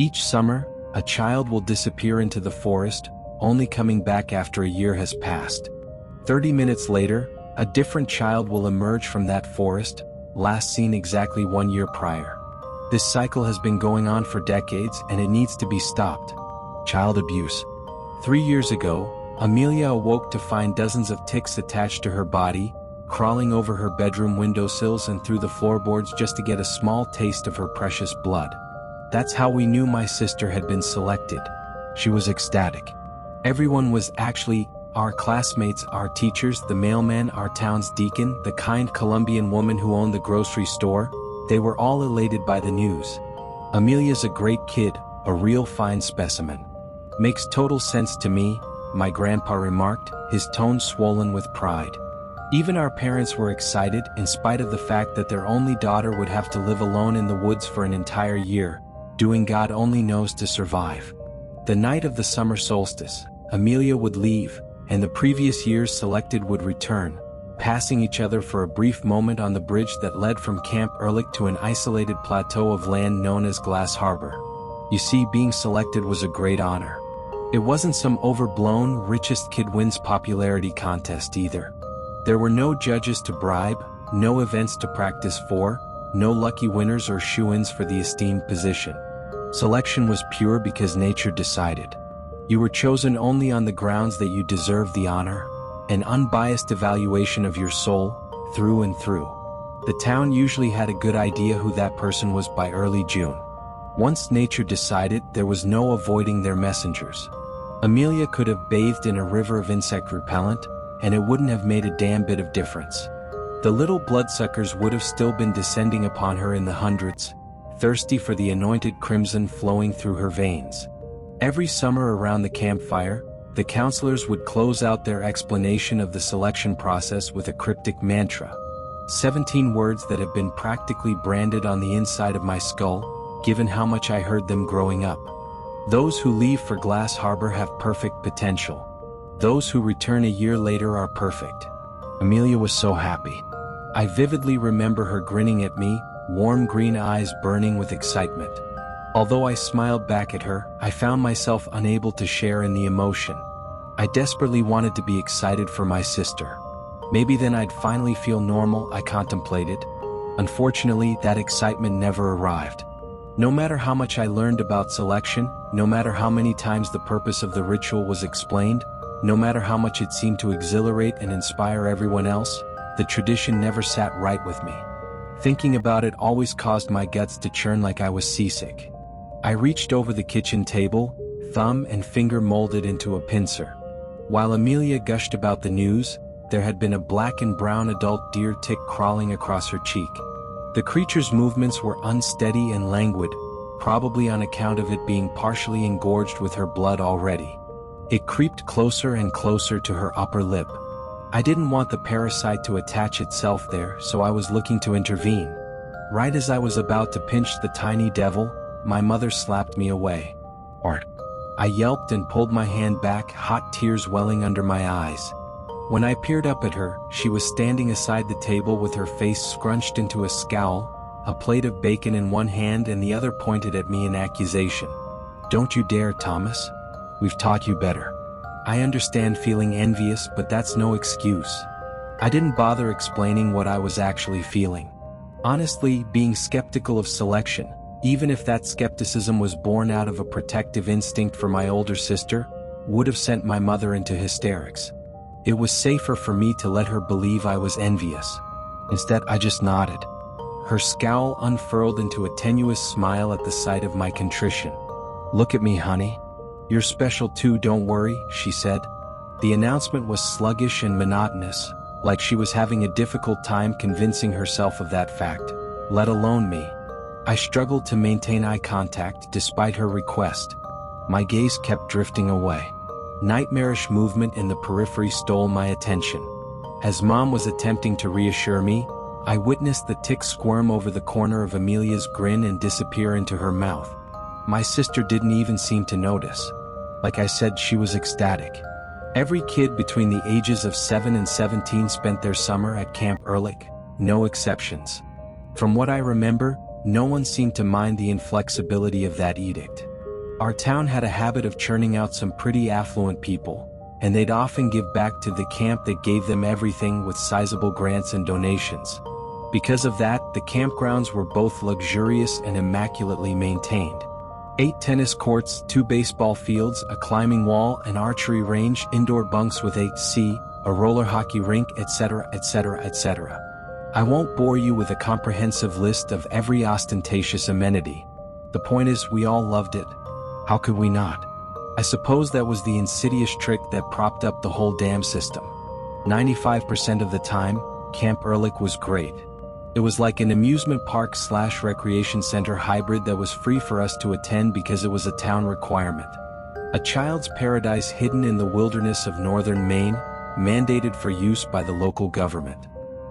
Each summer, a child will disappear into the forest, only coming back after a year has passed. 30 minutes later, a different child will emerge from that forest, last seen exactly 1 year prior. This cycle has been going on for decades and it needs to be stopped. Child abuse. 3 years ago, Amelia awoke to find dozens of ticks attached to her body, crawling over her bedroom windowsills and through the floorboards just to get a small taste of her precious blood. That's how we knew my sister had been selected. She was ecstatic. Everyone was actually our classmates, our teachers, the mailman, our town's deacon, the kind Colombian woman who owned the grocery store. They were all elated by the news. Amelia's a great kid, a real fine specimen. Makes total sense to me, my grandpa remarked, his tone swollen with pride. Even our parents were excited, in spite of the fact that their only daughter would have to live alone in the woods for an entire year, doing God only knows to survive. The night of the summer solstice, Amelia would leave, and the previous year's selected would return, passing each other for a brief moment on the bridge that led from Camp Ehrlich to an isolated plateau of land known as Glass Harbor. You see, being selected was a great honor. It wasn't some overblown richest kid wins popularity contest either. There were no judges to bribe, no events to practice for, no lucky winners or shoo-ins for the esteemed position. Selection was pure because nature decided. You were chosen only on the grounds that you deserved the honor, an unbiased evaluation of your soul, through and through. The town usually had a good idea who that person was by early June. Once nature decided, there was no avoiding their messengers. Amelia could have bathed in a river of insect repellent, and it wouldn't have made a damn bit of difference. The little bloodsuckers would have still been descending upon her in the hundreds, thirsty for the anointed crimson flowing through her veins. Every summer around the campfire, the counselors would close out their explanation of the selection process with a cryptic mantra. 17 words that have been practically branded on the inside of my skull, given how much I heard them growing up. Those who leave for Glass Harbor have perfect potential. Those who return a year later are perfect. Amelia was so happy. I vividly remember her grinning at me, warm green eyes burning with excitement. Although I smiled back at her, I found myself unable to share in the emotion. I desperately wanted to be excited for my sister. Maybe then I'd finally feel normal, I contemplated. Unfortunately, that excitement never arrived. No matter how much I learned about selection, no matter how many times the purpose of the ritual was explained, no matter how much it seemed to exhilarate and inspire everyone else, the tradition never sat right with me. Thinking about it always caused my guts to churn like I was seasick. I reached over the kitchen table, thumb and finger molded into a pincer. While Amelia gushed about the news, there had been a black and brown adult deer tick crawling across her cheek. The creature's movements were unsteady and languid, probably on account of it being partially engorged with her blood already. It creeped closer and closer to her upper lip. I didn't want the parasite to attach itself there, so I was looking to intervene. Right as I was about to pinch the tiny devil, my mother slapped me away. "Art!" I yelped and pulled my hand back, hot tears welling under my eyes. When I peered up at her, she was standing aside the table with her face scrunched into a scowl, a plate of bacon in one hand and the other pointed at me in accusation. "Don't you dare, Thomas. We've taught you better." I understand feeling envious, but that's no excuse. I didn't bother explaining what I was actually feeling. Honestly, being skeptical of selection, even if that skepticism was born out of a protective instinct for my older sister, would have sent my mother into hysterics. It was safer for me to let her believe I was envious. Instead, I just nodded. Her scowl unfurled into a tenuous smile at the sight of my contrition. "Look at me, honey. You're special too, don't worry," she said. The announcement was sluggish and monotonous, like she was having a difficult time convincing herself of that fact, let alone me. I struggled to maintain eye contact despite her request. My gaze kept drifting away. Nightmarish movement in the periphery stole my attention. As Mom was attempting to reassure me, I witnessed the tick squirm over the corner of Amelia's grin and disappear into her mouth. My sister didn't even seem to notice. Like I said, she was ecstatic. Every kid between the ages of 7 and 17 spent their summer at Camp Ehrlich, no exceptions. From what I remember, no one seemed to mind the inflexibility of that edict. Our town had a habit of churning out some pretty affluent people, and they'd often give back to the camp that gave them everything with sizable grants and donations. Because of that, the campgrounds were both luxurious and immaculately maintained. 8 tennis courts, 2 baseball fields, a climbing wall, an archery range, indoor bunks with AC, a roller hockey rink, etc., etc., etc. I won't bore you with a comprehensive list of every ostentatious amenity. The point is, we all loved it. How could we not? I suppose that was the insidious trick that propped up the whole damn system. 95% of the time, Camp Ehrlich was great. It was like an amusement park / recreation center hybrid that was free for us to attend because it was a town requirement. A child's paradise hidden in the wilderness of northern Maine, mandated for use by the local government.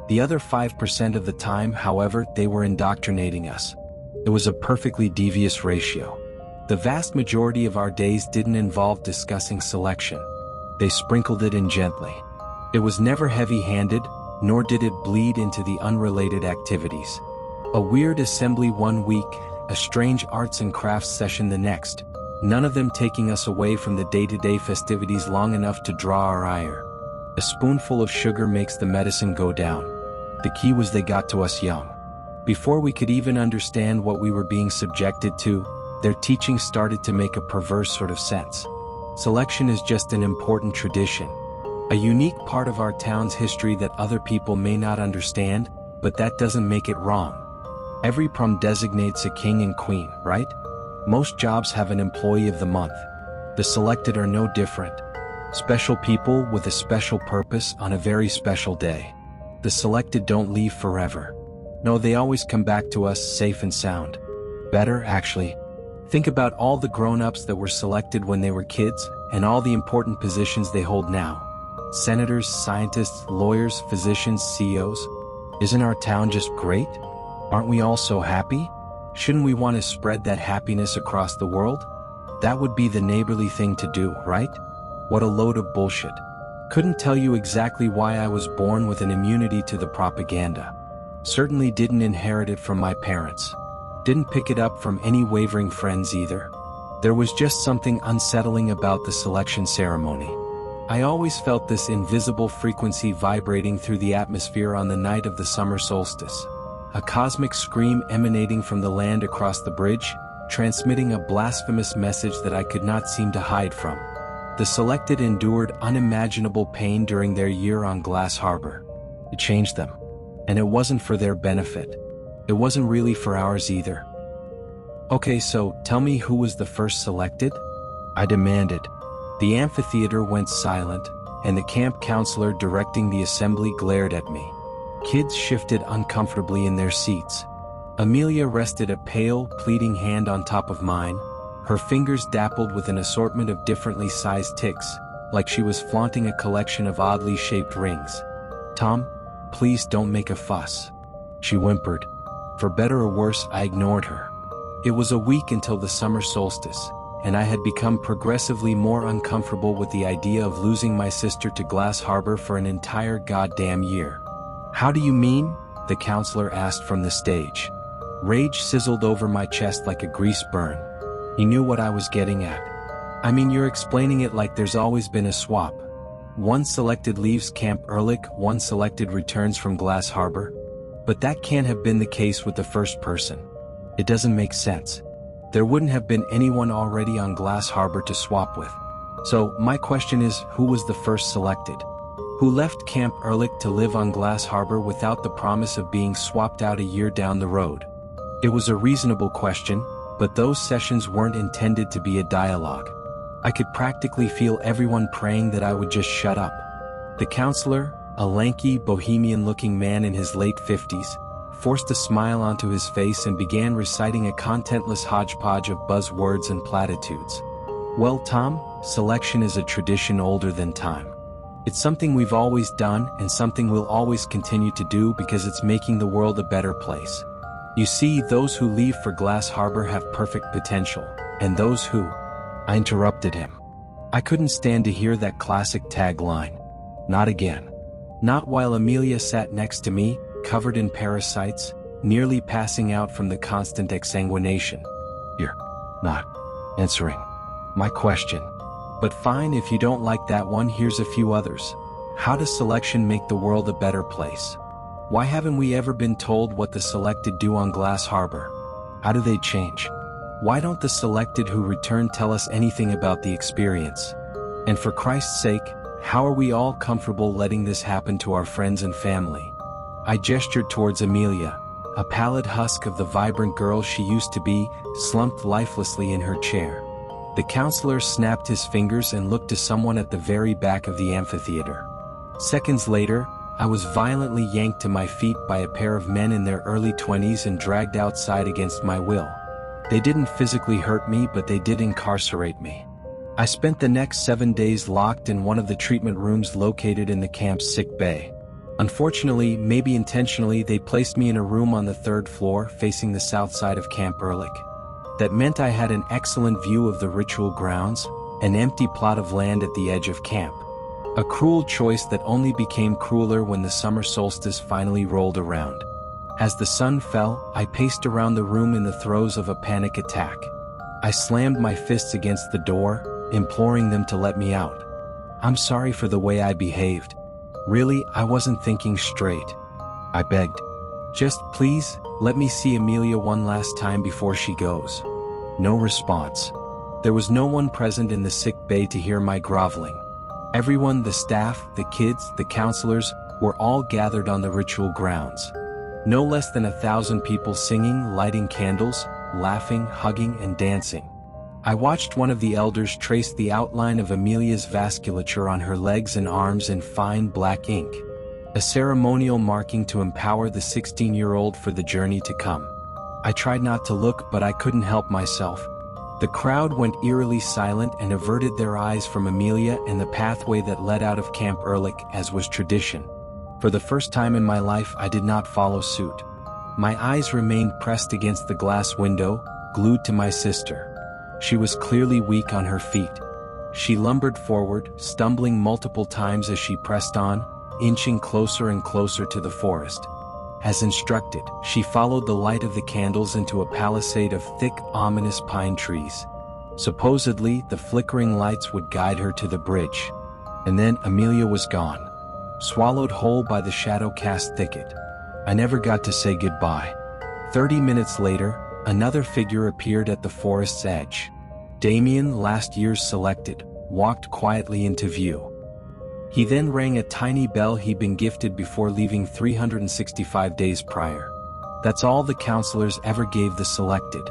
The other 5% of the time, however, they were indoctrinating us. It was a perfectly devious ratio. The vast majority of our days didn't involve discussing selection. They sprinkled it in gently. It was never heavy-handed, nor did it bleed into the unrelated activities. A weird assembly one week, a strange arts and crafts session the next, none of them taking us away from the day-to-day festivities long enough to draw our ire. A spoonful of sugar makes the medicine go down. The key was they got to us young. Before we could even understand what we were being subjected to, their teaching started to make a perverse sort of sense. Selection is just an important tradition, a unique part of our town's history that other people may not understand, but that doesn't make it wrong. Every prom designates a king and queen, right? Most jobs have an employee of the month. The selected are no different. Special people with a special purpose on a very special day. The selected don't leave forever. No, they always come back to us safe and sound. Better, actually. Think about all the grown-ups that were selected when they were kids, and all the important positions they hold now. Senators, scientists, lawyers, physicians, CEOs. Isn't our town just great? Aren't we all so happy? Shouldn't we want to spread that happiness across the world? That would be the neighborly thing to do, right? What a load of bullshit. Couldn't tell you exactly why I was born with an immunity to the propaganda. Certainly didn't inherit it from my parents. Didn't pick it up from any wavering friends either. There was just something unsettling about the selection ceremony. I always felt this invisible frequency vibrating through the atmosphere on the night of the summer solstice. A cosmic scream emanating from the land across the bridge, transmitting a blasphemous message that I could not seem to hide from. The selected endured unimaginable pain during their year on Glass Harbor. It changed them. And it wasn't for their benefit. It wasn't really for ours either. Okay, so tell me, who was the first selected? I demanded. The amphitheater went silent, and the camp counselor directing the assembly glared at me. Kids shifted uncomfortably in their seats. Amelia rested a pale, pleading hand on top of mine, her fingers dappled with an assortment of differently sized ticks, like she was flaunting a collection of oddly shaped rings. Tom, please don't make a fuss, she whimpered. For better or worse, I ignored her. It was a week until the summer solstice, and I had become progressively more uncomfortable with the idea of losing my sister to Glass Harbor for an entire goddamn year. How do you mean? The counselor asked from the stage. Rage sizzled over my chest like a grease burn. He knew what I was getting at. I mean, you're explaining it like there's always been a swap. One selected leaves Camp Ehrlich, one selected returns from Glass Harbor. But that can't have been the case with the first person. It doesn't make sense. There wouldn't have been anyone already on Glass Harbor to swap with. So, my question is, who was the first selected? Who left Camp Ehrlich to live on Glass Harbor without the promise of being swapped out a year down the road? It was a reasonable question, but those sessions weren't intended to be a dialogue. I could practically feel everyone praying that I would just shut up. The counselor, a lanky, bohemian-looking man in his late 50s, forced a smile onto his face and began reciting a contentless hodgepodge of buzzwords and platitudes. Well, Tom, selection is a tradition older than time. It's something we've always done and something we'll always continue to do because it's making the world a better place. You see, those who leave for Glass Harbor have perfect potential, and those who... I interrupted him. I couldn't stand to hear that classic tagline. Not again. Not while Amelia sat next to me, covered in parasites, nearly passing out from the constant exsanguination. You're not answering my question. But fine, if you don't like that one, here's a few others. How does selection make the world a better place? Why haven't we ever been told what the selected do on Glass Harbor? How do they change? Why don't the selected who return tell us anything about the experience? And for Christ's sake, how are we all comfortable letting this happen to our friends and family? I gestured towards Amelia, a pallid husk of the vibrant girl she used to be, slumped lifelessly in her chair. The counselor snapped his fingers and looked to someone at the very back of the amphitheater. Seconds later, I was violently yanked to my feet by a pair of men in their early 20s and dragged outside against my will. They didn't physically hurt me, but they did incarcerate me. I spent the next 7 days locked in one of the treatment rooms located in the camp's sick bay. Unfortunately, maybe intentionally, they placed me in a room on the 3rd floor facing the south side of Camp Ehrlich. That meant I had an excellent view of the ritual grounds, an empty plot of land at the edge of camp. A cruel choice that only became crueler when the summer solstice finally rolled around. As the sun fell, I paced around the room in the throes of a panic attack. I slammed my fists against the door, imploring them to let me out. I'm sorry for the way I behaved. Really, I wasn't thinking straight. I begged. Just please, let me see Amelia one last time before she goes. No response. There was no one present in the sick bay to hear my groveling. Everyone, the staff, the kids, the counselors, were all gathered on the ritual grounds. No less than 1,000 people singing, lighting candles, laughing, hugging, and dancing. I watched one of the elders trace the outline of Amelia's vasculature on her legs and arms in fine black ink. A ceremonial marking to empower the 16-year-old for the journey to come. I tried not to look, but I couldn't help myself. The crowd went eerily silent and averted their eyes from Amelia and the pathway that led out of Camp Ehrlich, as was tradition. For the first time in my life, I did not follow suit. My eyes remained pressed against the glass window, glued to my sister. She was clearly weak on her feet. She lumbered forward, stumbling multiple times as she pressed on, inching closer and closer to the forest. As instructed, she followed the light of the candles into a palisade of thick, ominous pine trees. Supposedly, the flickering lights would guide her to the bridge. And then Amelia was gone, swallowed whole by the shadow-cast thicket. I never got to say goodbye. 30 minutes later, another figure appeared at the forest's edge. Damien, last year's selected, walked quietly into view. He then rang a tiny bell he'd been gifted before leaving 365 days prior. That's all the counselors ever gave the selected.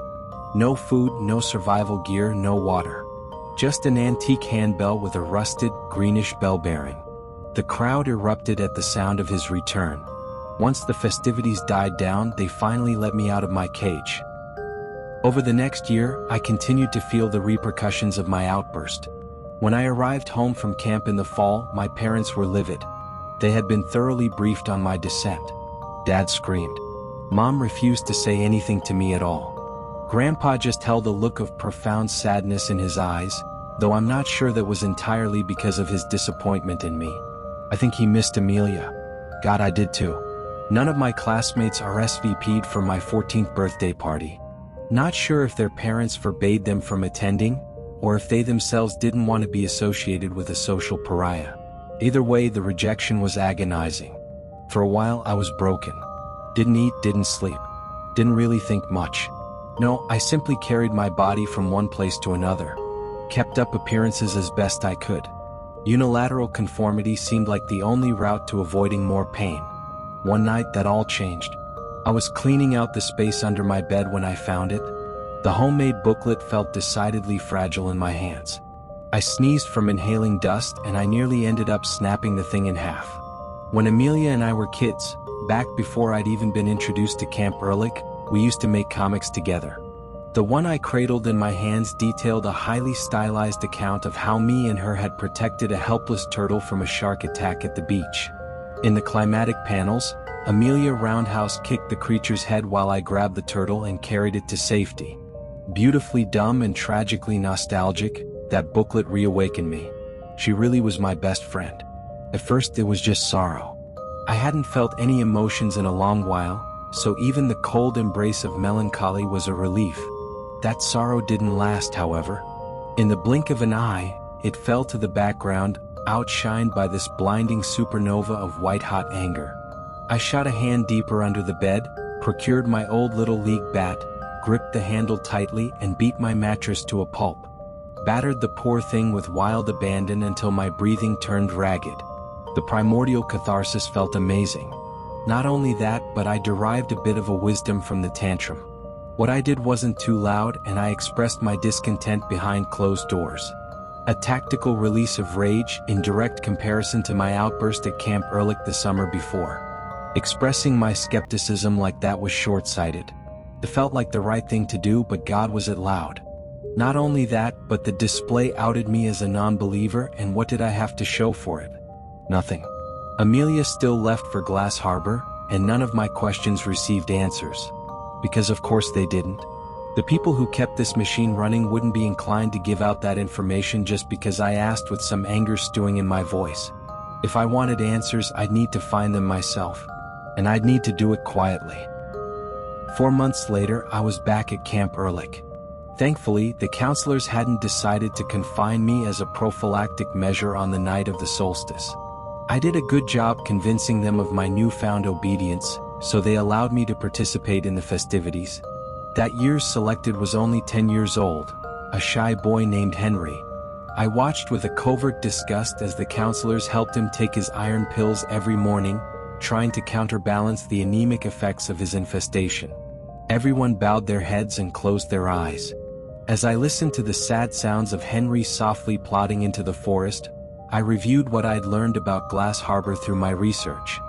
No food, no survival gear, no water. Just an antique handbell with a rusted, greenish bell bearing. The crowd erupted at the sound of his return. Once the festivities died down, they finally let me out of my cage. Over the next year, I continued to feel the repercussions of my outburst. When I arrived home from camp in the fall, my parents were livid. They had been thoroughly briefed on my descent. Dad screamed. Mom refused to say anything to me at all. Grandpa just held a look of profound sadness in his eyes, though I'm not sure that was entirely because of his disappointment in me. I think he missed Amelia. God, I did too. None of my classmates RSVP'd for my 14th birthday party. Not sure if their parents forbade them from attending, or if they themselves didn't want to be associated with a social pariah. Either way, the rejection was agonizing. For a while, I was broken. Didn't eat, didn't sleep. Didn't really think much. No, I simply carried my body from one place to another. Kept up appearances as best I could. Unilateral conformity seemed like the only route to avoiding more pain. One night, that all changed. I was cleaning out the space under my bed when I found it. The homemade booklet felt decidedly fragile in my hands. I sneezed from inhaling dust and I nearly ended up snapping the thing in half. When Amelia and I were kids, back before I'd even been introduced to Camp Ehrlich, we used to make comics together. The one I cradled in my hands detailed a highly stylized account of how me and her had protected a helpless turtle from a shark attack at the beach. In the climatic panels, Amelia roundhouse kicked the creature's head while I grabbed the turtle and carried it to safety. Beautifully dumb and tragically nostalgic, that booklet reawakened me. She really was my best friend. At first it was just sorrow. I hadn't felt any emotions in a long while, so even the cold embrace of melancholy was a relief. That sorrow didn't last, however. In the blink of an eye, it fell to the background, outshined by this blinding supernova of white-hot anger. I shot a hand deeper under the bed, procured my old Little League bat, gripped the handle tightly and beat my mattress to a pulp. Battered the poor thing with wild abandon until my breathing turned ragged. The primordial catharsis felt amazing. Not only that, but I derived a bit of a wisdom from the tantrum. What I did wasn't too loud, and I expressed my discontent behind closed doors. A tactical release of rage in direct comparison to my outburst at Camp Ehrlich the summer before. Expressing my skepticism like that was short-sighted. It felt like the right thing to do, but God was it loud. Not only that, but the display outed me as a non-believer, and what did I have to show for it? Nothing. Amelia still left for Glass Harbor, and none of my questions received answers. Because of course they didn't. The people who kept this machine running wouldn't be inclined to give out that information just because I asked with some anger stewing in my voice. If I wanted answers, I'd need to find them myself. And I'd need to do it quietly. 4 months later, I was back at Camp Ehrlich. Thankfully, the counselors hadn't decided to confine me as a prophylactic measure on the night of the solstice. I did a good job convincing them of my newfound obedience, so they allowed me to participate in the festivities. That year's selected was only 10 years old, a shy boy named Henry. I watched with a covert disgust as the counselors helped him take his iron pills every morning, trying to counterbalance the anemic effects of his infestation. Everyone bowed their heads and closed their eyes. As I listened to the sad sounds of Henry softly plodding into the forest, I reviewed what I'd learned about Glass Harbor through my research.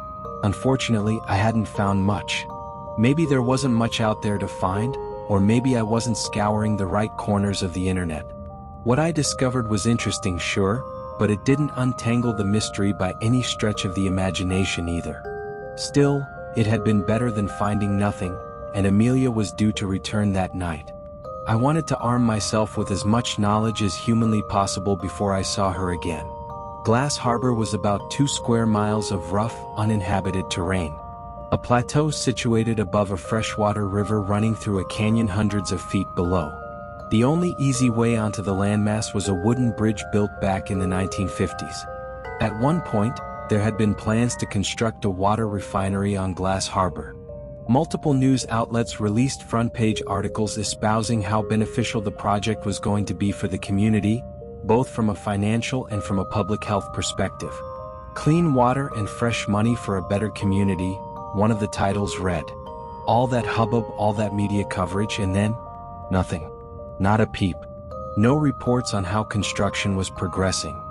Unfortunately, I hadn't found much. Maybe there wasn't much out there to find, or maybe I wasn't scouring the right corners of the internet. What I discovered was interesting, sure, but it didn't untangle the mystery by any stretch of the imagination either. Still, it had been better than finding nothing, and Amelia was due to return that night. I wanted to arm myself with as much knowledge as humanly possible before I saw her again. Glass Harbor was about 2 square miles of rough, uninhabited terrain. A plateau situated above a freshwater river running through a canyon hundreds of feet below. The only easy way onto the landmass was a wooden bridge built back in the 1950s. At one point, there had been plans to construct a water refinery on Glass Harbor. Multiple news outlets released front-page articles espousing how beneficial the project was going to be for the community, both from a financial and from a public health perspective. Clean water and fresh money for a better community, one of the titles read. All that hubbub, all that media coverage, and then nothing. Not a peep. No reports on how construction was progressing.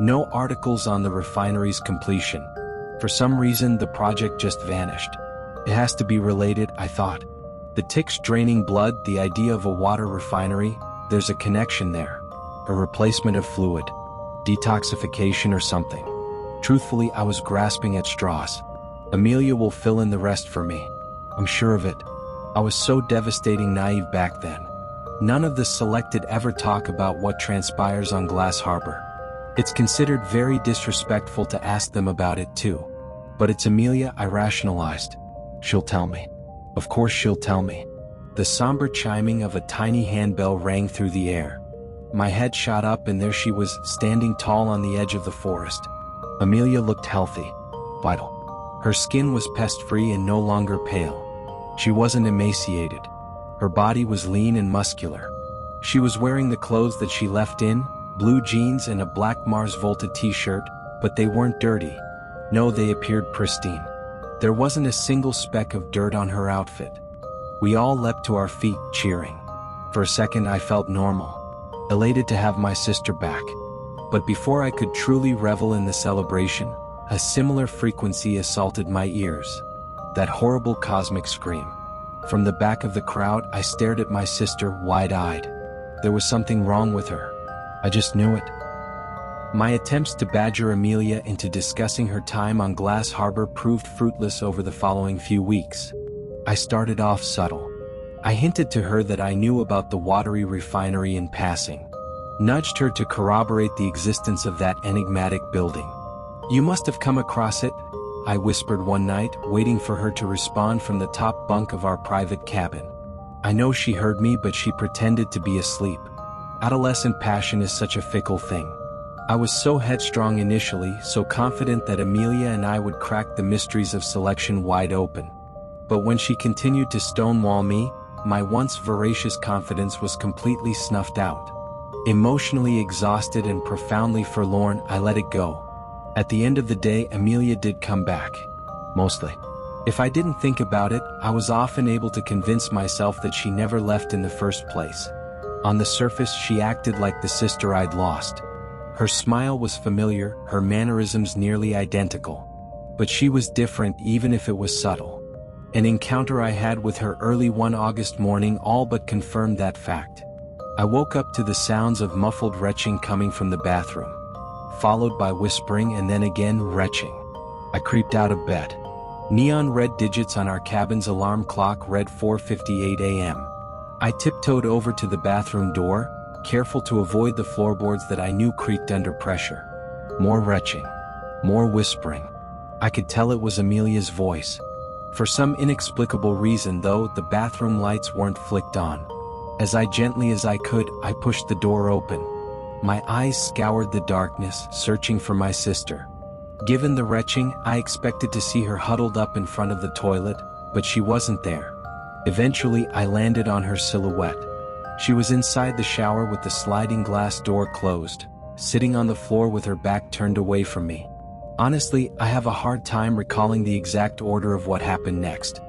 No articles on the refinery's completion. For some reason, the project just vanished. It has to be related, I thought. The ticks draining blood, the idea of a water refinery, there's a connection there. A replacement of fluid. Detoxification or something. Truthfully, I was grasping at straws. Amelia will fill in the rest for me. I'm sure of it. I was so devastating naive back then. None of the selected ever talk about what transpires on Glass Harbor. It's considered very disrespectful to ask them about it too. But it's Amelia, I rationalized. She'll tell me. Of course she'll tell me. The somber chiming of a tiny handbell rang through the air. My head shot up and there she was, standing tall on the edge of the forest. Amelia looked healthy, vital. Her skin was pest-free and no longer pale. She wasn't emaciated. Her body was lean and muscular. She was wearing the clothes that she left in, blue jeans and a black Mars Volta t-shirt, but they weren't dirty. No, they appeared pristine. There wasn't a single speck of dirt on her outfit. We all leapt to our feet, cheering. For a second I felt normal, elated to have my sister back. But before I could truly revel in the celebration, a similar frequency assaulted my ears. That horrible cosmic scream. From the back of the crowd, I stared at my sister, wide-eyed. There was something wrong with her. I just knew it. My attempts to badger Amelia into discussing her time on Glass Harbor proved fruitless over the following few weeks. I started off subtle. I hinted to her that I knew about the watery refinery in passing. Nudged her to corroborate the existence of that enigmatic building. You must have come across it, I whispered one night, waiting for her to respond from the top bunk of our private cabin. I know she heard me, but she pretended to be asleep. Adolescent passion is such a fickle thing. I was so headstrong initially, so confident that Amelia and I would crack the mysteries of selection wide open. But when she continued to stonewall me, my once voracious confidence was completely snuffed out. Emotionally exhausted and profoundly forlorn, I let it go. At the end of the day, Amelia did come back. Mostly. If I didn't think about it, I was often able to convince myself that she never left in the first place. On the surface, she acted like the sister I'd lost. Her smile was familiar, her mannerisms nearly identical. But she was different, even if it was subtle. An encounter I had with her early one August morning all but confirmed that fact. I woke up to the sounds of muffled retching coming from the bathroom, followed by whispering and then again retching. I creeped out of bed. Neon red digits on our cabin's alarm clock read 4:58 a.m. I tiptoed over to the bathroom door, careful to avoid the floorboards that I knew creaked under pressure. More retching. More whispering. I could tell it was Amelia's voice. For some inexplicable reason, though, the bathroom lights weren't flicked on. As gently as I could, I pushed the door open. My eyes scoured the darkness, searching for my sister. Given the retching, I expected to see her huddled up in front of the toilet, but she wasn't there. Eventually, I landed on her silhouette. She was inside the shower with the sliding glass door closed, sitting on the floor with her back turned away from me. Honestly, I have a hard time recalling the exact order of what happened next.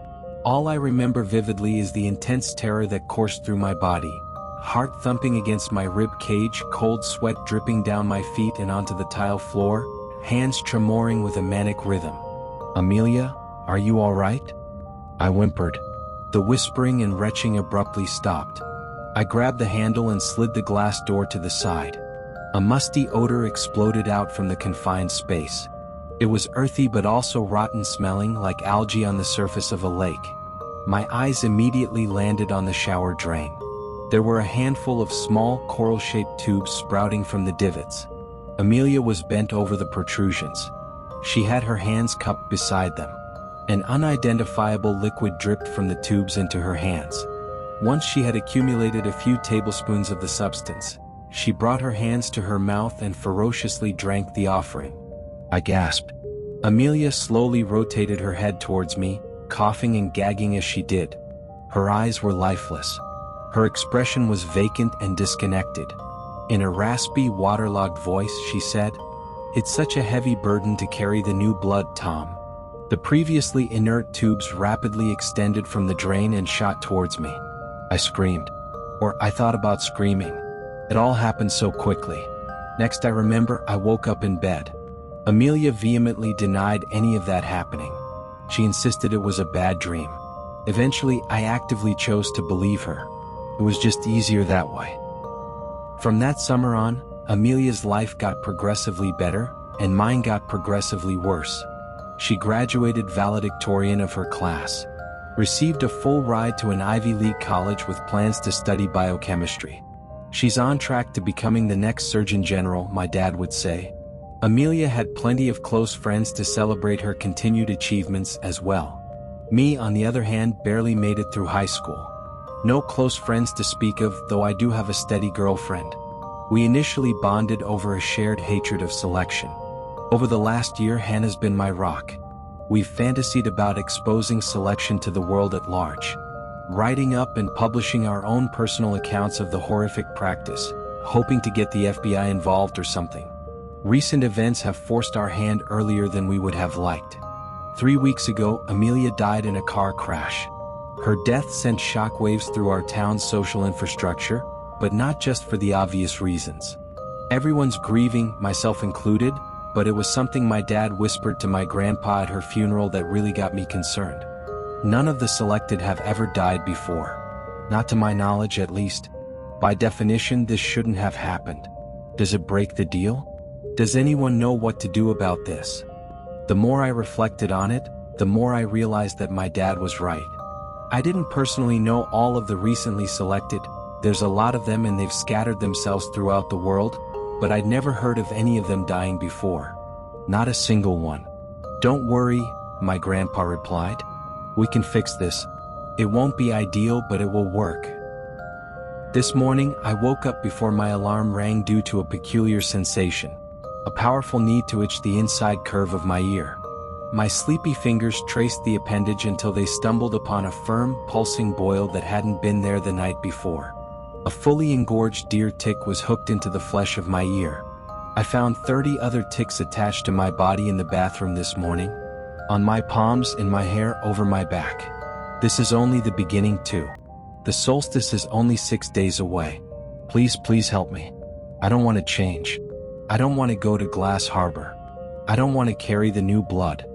All I remember vividly is the intense terror that coursed through my body, heart thumping against my rib cage, cold sweat dripping down my feet and onto the tile floor, hands tremoring with a manic rhythm. "Amelia, are you all right?" I whimpered. The whispering and retching abruptly stopped. I grabbed the handle and slid the glass door to the side. A musty odor exploded out from the confined space. It was earthy but also rotten smelling, like algae on the surface of a lake. My eyes immediately landed on the shower drain. There were a handful of small, coral-shaped tubes sprouting from the divots. Amelia was bent over the protrusions. She had her hands cupped beside them. An unidentifiable liquid dripped from the tubes into her hands. Once she had accumulated a few tablespoons of the substance, she brought her hands to her mouth and ferociously drank the offering. I gasped. Amelia slowly rotated her head towards me, coughing and gagging as she did. Her eyes were lifeless. Her expression was vacant and disconnected. In a raspy, waterlogged voice, she said, "It's such a heavy burden to carry the new blood, Tom." The previously inert tubes rapidly extended from the drain and shot towards me. I screamed. Or I thought about screaming. It all happened so quickly. Next I remember, I woke up in bed. Amelia vehemently denied any of that happening. She insisted it was a bad dream. Eventually, I actively chose to believe her. It was just easier that way. From that summer on, Amelia's life got progressively better, and mine got progressively worse. She graduated valedictorian of her class, received a full ride to an Ivy League college with plans to study biochemistry. She's on track to becoming the next Surgeon General, my dad would say. Amelia had plenty of close friends to celebrate her continued achievements as well. Me, on the other hand, barely made it through high school. No close friends to speak of, though I do have a steady girlfriend. We initially bonded over a shared hatred of selection. Over the last year, Hannah's been my rock. We've fantasied about exposing selection to the world at large, writing up and publishing our own personal accounts of the horrific practice, hoping to get the FBI involved or something. Recent events have forced our hand earlier than we would have liked. 3 weeks ago, Amelia died in a car crash. Her death sent shockwaves through our town's social infrastructure, but not just for the obvious reasons. Everyone's grieving, myself included, but it was something my dad whispered to my grandpa at her funeral that really got me concerned. None of the selected have ever died before. Not to my knowledge, at least. By definition, this shouldn't have happened. Does it break the deal? Does anyone know what to do about this? The more I reflected on it, the more I realized that my dad was right. I didn't personally know all of the recently selected. There's a lot of them and they've scattered themselves throughout the world, but I'd never heard of any of them dying before. Not a single one. "Don't worry," my grandpa replied. "We can fix this. It won't be ideal, but it will work. This morning, I woke up before my alarm rang due to a peculiar sensation. A powerful need to itch the inside curve of my ear. My sleepy fingers traced the appendage until they stumbled upon a firm, pulsing boil that hadn't been there the night before. A fully engorged deer tick was hooked into the flesh of my ear. I found 30 other ticks attached to my body in the bathroom this morning. On my palms, in my hair, over my back. This is only the beginning too. The solstice is only 6 days away. Please help me. I don't want to change. I don't want to go to Glass Harbor. I don't want to carry the new blood.